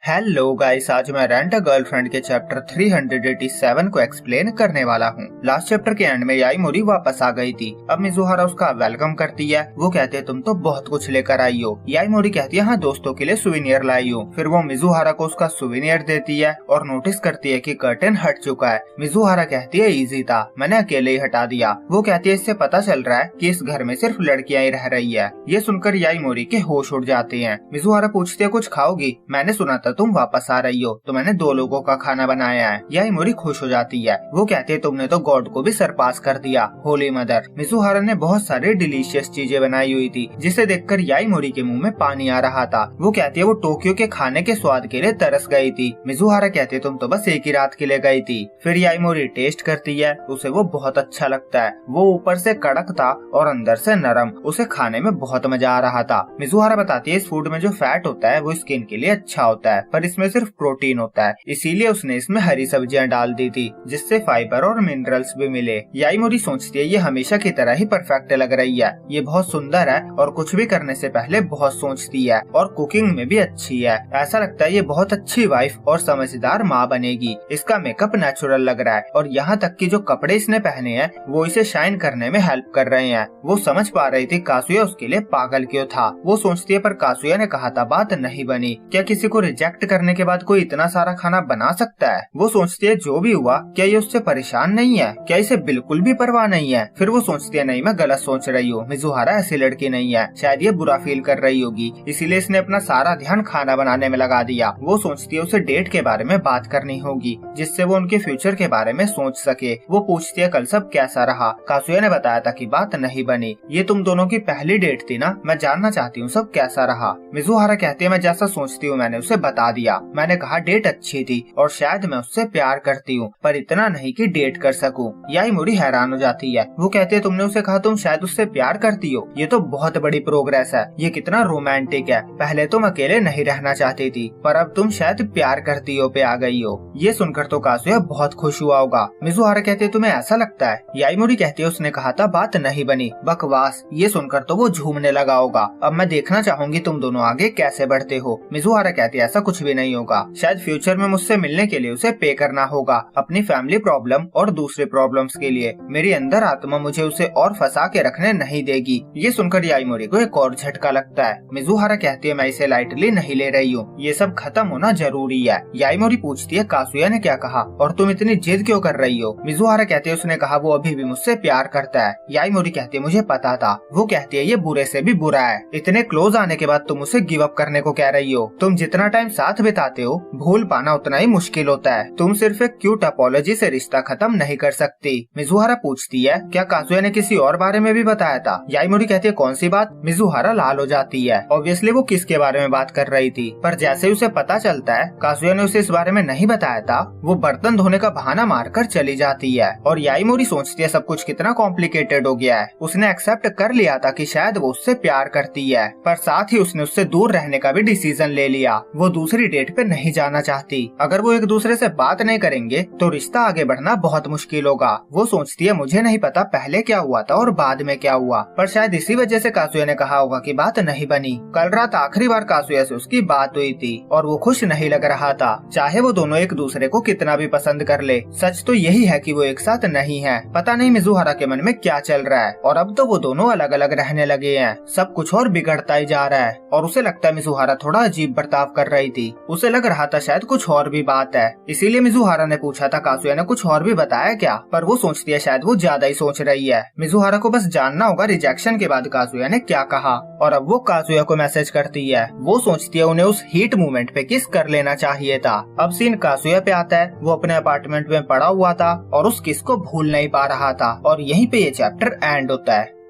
Hello guys, आज मैं rent a girlfriend के चैप्टर 387 को एक्सप्लेन करने वाला हूँ। लास्ट चैप्टर के एंड में याईमोरी वापस आ गई थी। अब मिजुहारा उसका वेलकम करती है। वो कहते हैं तुम तो बहुत कुछ लेकर आई हो। याईमोरी कहती है हाँ, दोस्तों के लिए सुवेनियर लाई हूँ। फिर वो मिजुहारा को उसका सुवेनियर देती है और नोटिस करती है कि कर्टेन हट चुका है। मिजुहारा कहती है इजी था, मैंने अकेले ही हटा दिया। वो कहती है इससे पता चल रहा है कि इस घर में सिर्फ लड़कियां ही रह रही है। ये सुनकर याईमोरी के होश उड़ जाते हैं। मिजुहारा पूछती है कुछ खाओगी? मैंने सुना था तुम वापस आ रही हो तो मैंने 2 लोगों का खाना बनाया है। याईमोरी खुश हो जाती है। वो कहती है तुमने तो गॉड को भी सरपास कर दिया, होली मदर। मिजुहारा ने बहुत सारी डिलीशियस चीजें बनाई हुई थी जिसे देखकर याईमोरी के मुंह में पानी आ रहा था। वो कहती है वो टोक्यो के खाने के स्वाद के लिए तरस गई थी। मिजुहारा कहती है तुम तो बस एक ही रात के लिए गई थी। फिर याईमोरी टेस्ट करती है, उसे वो बहुत अच्छा लगता है। वो ऊपर से कड़क था और अंदर से नरम। उसे खाने में बहुत मजा आ रहा था। मिजुहारा बताती है इस फूड में जो फैट होता है वो स्किन के लिए अच्छा होता है, पर इसमें सिर्फ प्रोटीन होता है, इसीलिए उसने इसमें हरी सब्जियां डाल दी थी जिससे फाइबर और मिनरल्स भी मिले। याईमोरी सोचती है ये हमेशा की तरह ही परफेक्ट लग रही है, ये बहुत सुंदर है और कुछ भी करने से पहले बहुत सोचती है और कुकिंग में भी अच्छी है। ऐसा लगता है ये बहुत अच्छी वाइफ और समझदार माँ बनेगी। इसका मेकअप नेचुरल लग रहा है और यहाँ तक कि जो कपड़े इसने पहने हैं वो इसे शाइन करने में हेल्प कर रहे हैं। वो समझ पा रही थी कासुया उसके लिए पागल क्यों था। वो सोचती है पर कासुया ने कहा था बात नहीं बनी, क्या किसी को रिजेक्ट करने के बाद कोई इतना सारा खाना बना सकता है? वो सोचती है जो भी हुआ क्या ये उससे परेशान नहीं है, क्या इसे बिल्कुल भी परवाह नहीं है? फिर वो सोचती है नहीं, मैं गलत सोच रही हूँ, मिजुहारा ऐसी लड़की नहीं है, शायद ये बुरा फील कर रही होगी इसीलिए इसने अपना सारा ध्यान खाना बनाने में लगा दिया। वो सोचती है उसे डेट के बारे में बात करनी होगी जिससे वो उनके फ्यूचर के बारे में सोच सके। वो पूछती है कल सब कैसा रहा? कासुया ने बताया था कि बात नहीं बनी, ये तुम दोनों की पहली डेट थी ना, मैं जानना चाहती हूँ सब कैसा रहा। मिजुहारा कहती है मैं जैसा सोचती हूँ मैंने उसे बता दिया। मैंने कहा डेट अच्छी थी और शायद मैं उससे प्यार करती हूँ, पर इतना नहीं कि डेट कर सकूं। याईमोरी हैरान हो जाती है। वो कहती है तुमने उसे कहा तुम शायद उससे प्यार करती हो, ये तो बहुत बड़ी प्रोग्रेस है, ये कितना रोमांटिक है। पहले तुम अकेले नहीं रहना चाहती थी पर अब तुम शायद प्यार करती हो पे आ गई हो। ये सुनकर तो कासुया बहुत खुश हुआ होगा। मिजुहारा कहती है तुम्हें ऐसा लगता है? याईमोरी कहती है उसने कहा था बात नहीं बनी, बकवास। ये सुनकर तो वो झूमने लगा होगा। अब मैं देखना चाहूंगी तुम दोनों आगे कैसे बढ़ते हो। मिजुहारा कहती है ऐसा कुछ भी नहीं होगा, शायद फ्यूचर में मुझसे मिलने के लिए उसे पे करना होगा अपनी फैमिली प्रॉब्लम और दूसरे प्रॉब्लम्स के लिए। मेरी अंदर आत्मा मुझे उसे और फंसा के रखने नहीं देगी। ये सुनकर याईमोरी को एक और झटका लगता है। मिजुहारा कहती है मैं इसे लाइटली नहीं ले रही हूँ, ये सब खत्म होना जरूरी है। याईमोरी पूछती है कासुया ने क्या कहा और तुम इतनी जिद क्यों कर रही हो? मिजुहारा कहती है उसने कहा वो अभी भी मुझसे प्यार करता है। याईमोरी कहती है मुझे पता था। वो कहती है ये बुरे से भी बुरा है, इतने क्लोज आने के बाद तुम उसे गिव अप करने को कह रही हो। तुम जितना टाइम साथ बिताते हो भूल पाना उतना ही मुश्किल होता है। तुम सिर्फ एक क्यूट अपॉलॉजी से रिश्ता खत्म नहीं कर सकती। मिजुहारा पूछती है क्या कासुया ने किसी और बारे में भी बताया था? याईमोरी कहती है कौन सी बात? मिजुहारा लाल हो जाती है। ऑब्वियसली वो किसके बारे में बात कर रही थी, पर जैसे ही उसे पता चलता है कासुया ने उसे इस बारे में नहीं बताया था, वो बर्तन धोने का बहाना मारकर चली जाती है। और याईमोरी सोचती है सब कुछ कितना कॉम्प्लिकेटेड हो गया है। उसने एक्सेप्ट कर लिया था कि शायद वो उससे प्यार करती है, पर साथ ही उसने उससे दूर रहने का भी डिसीजन ले लिया। वो दूसरी डेट पे नहीं जाना चाहती। अगर वो एक दूसरे से बात नहीं करेंगे तो रिश्ता आगे बढ़ना बहुत मुश्किल होगा। वो सोचती है मुझे नहीं पता पहले क्या हुआ था और बाद में क्या हुआ, पर शायद इसी वजह से कासुया ने कहा होगा कि बात नहीं बनी। कल रात आखिरी बार कासुया से उसकी बात हुई थी और वो खुश नहीं लग रहा था, चाहे वो दोनों एक दूसरे को कितना भी पसंद कर ले। सच तो यही है कि वो एक साथ नहीं है। पता नहीं मिजुहारा के मन में क्या चल रहा है और अब तो वो दोनों अलग अलग रहने लगे हैं। सब कुछ और बिगड़ता ही जा रहा है और उसे लगता है मिजुहारा थोड़ा अजीब बर्ताव कर रही थी। उसे लग रहा था शायद कुछ और भी बात है, इसीलिए मिजुहारा ने पूछा था कासुया ने कुछ और भी बताया क्या? पर वो सोचती है शायद वो ज्यादा ही सोच रही है। मिजुहारा को बस जानना होगा रिजेक्शन के बाद कासुया ने क्या कहा और अब वो कासुया को मैसेज करती है। वो सोचती है उन्हें उस हीट मूवमेंट पे किस कर लेना चाहिए था। अब सीन कासुया पे आता है। वो अपने अपार्टमेंट में पड़ा हुआ था और उस किस को भूल नहीं पा रहा था और यहीं पे ये चैप्टर एंड होता है।